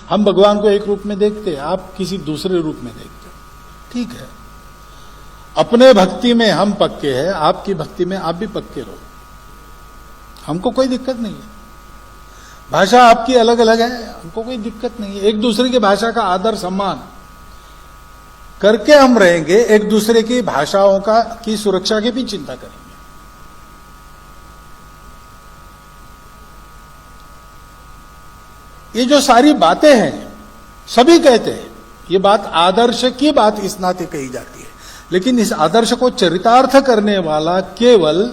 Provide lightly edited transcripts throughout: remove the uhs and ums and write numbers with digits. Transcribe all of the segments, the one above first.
हम भगवान को एक रूप में देखते हैं, आप किसी दूसरे रूप में देखते हो। ठीक है, अपने भक्ति में हम पक्के हैं, आपकी भक्ति में आप भी पक्के रहो, हमको कोई दिक्कत नहीं है। भाषा आपकी अलग अलग है, हमको कोई दिक्कत नहीं है। एक दूसरे की भाषा का आदर सम्मान करके हम रहेंगे, एक दूसरे की भाषाओं की सुरक्षा की भी चिंता करेंगे। ये जो सारी बातें हैं, सभी कहते हैं, ये बात आदर्श की बात इस नाते कही जाती है, लेकिन इस आदर्श को चरितार्थ करने वाला केवल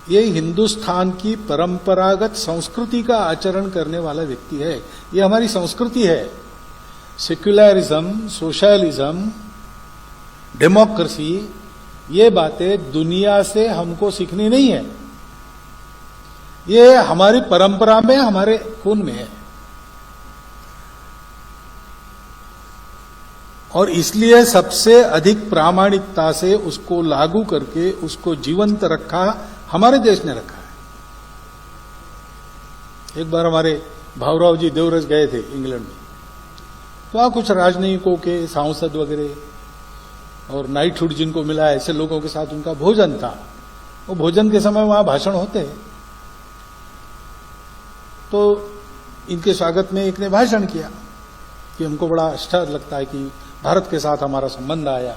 ये हिंदुस्तान की परंपरागत संस्कृति का आचरण करने वाला व्यक्ति है। ये हमारी संस्कृति है। सेक्युलरिज्म, सोशलिज्म, डेमोक्रेसी, ये बातें दुनिया से हमको सीखनी नहीं है, ये हमारी परंपरा में, हमारे खून में है। और इसलिए सबसे अधिक प्रामाणिकता से उसको लागू करके उसको जीवंत रखा हमारे देश ने रखा है। एक बार हमारे भावराव जी देवरस गए थे इंग्लैंड में, तो वहां कुछ राजनयिकों के, सांसद वगैरह और नाइटहुड जिनको मिला, ऐसे लोगों के साथ उनका भोजन था। वो भोजन के समय वहां भाषण होते हैं, तो इनके स्वागत में एक ने भाषण किया कि हमको बड़ा आश्चर्य लगता है कि भारत के साथ हमारा संबंध आया,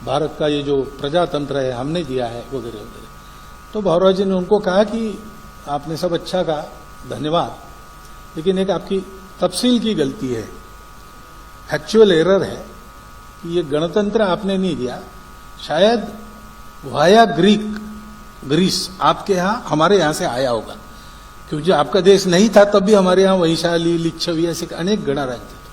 भारत का ये जो प्रजातंत्र है हमने दिया है, वगैरह वगैरह। तो भावराव जी ने उनको कहा कि आपने सब अच्छा कहा, धन्यवाद, लेकिन एक आपकी तफसील की गलती है, फैक्चुअल एरर है कि ये गणतंत्र आपने नहीं दिया, शायद वाया ग्रीस आपके यहां, हमारे यहां से आया होगा, क्योंकि आपका देश नहीं था तब भी हमारे यहां वैशाली, लिच्छवी, ऐसे अनेक गणराज्य थे।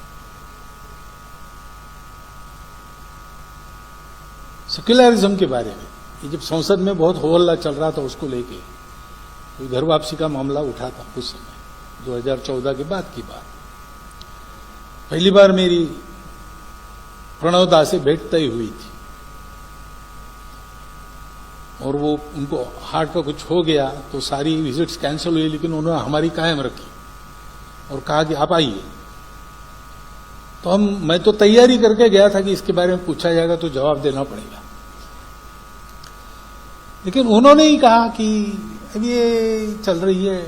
सेक्युलरिज्म के बारे में ये जब संसद में बहुत हो हल्ला चल रहा था, उसको लेके तो घर वापसी का मामला उठा था उस समय, 2014 के बाद की बात। पहली बार मेरी प्रणव दा से भेंट तय हुई थी, और वो उनको हार्ट का कुछ हो गया तो सारी विजिट्स कैंसिल हुई, लेकिन उन्होंने हमारी कायम रखी और कहा कि आप आइए। तो मैं तो तैयारी करके गया था कि इसके बारे में पूछा जाएगा तो जवाब देना पड़ेगा, लेकिन उन्होंने ही कहा कि अब ये चल रही है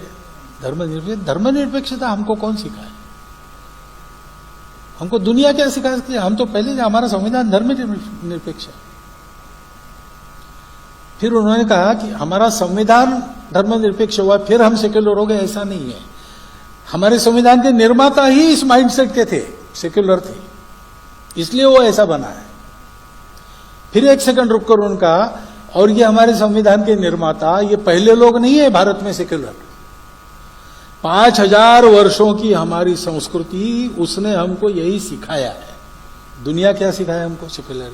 धर्मनिरपेक्षता, हमको कौन सिखाए, हमको दुनिया क्या सिखा सकती है, हम तो पहले हमारा संविधान धर्मनिरपेक्ष है। फिर उन्होंने कहा कि हमारा संविधान धर्मनिरपेक्ष हुआ फिर हम सेक्युलर हो गए, ऐसा नहीं है। हमारे संविधान के निर्माता ही इस माइंडसेट के थे, सेक्युलर थे, इसलिए वो ऐसा बना है। फिर एक सेकंड रुककर उनका, और ये हमारे संविधान के निर्माता ये पहले लोग नहीं है भारत में सेक्युलर, 5000 वर्षों की हमारी संस्कृति, उसने हमको यही सिखाया है। दुनिया क्या सिखाया हमको? सेक्युलर।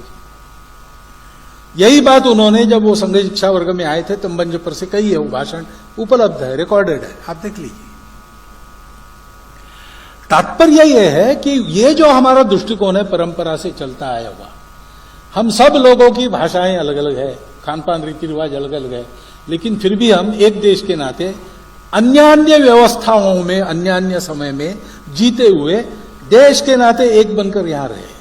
यही बात उन्होंने जब वो संघ शिक्षा वर्ग में आए थे तब मंच पर से कही है, वो भाषण उपलब्ध है, रिकॉर्डेड है, आप देख लीजिए। तात्पर्य यह है कि ये जो हमारा दृष्टिकोण है परंपरा से चलता आया हुआ, हम सब लोगों की भाषाएं अलग अलग है, खान पान रीति रिवाज अलग अलग है, लेकिन फिर भी हम एक देश के नाते अन्य व्यवस्थाओं में, अन्य समय में जीते हुए देश के नाते एक बनकर यहां रहे।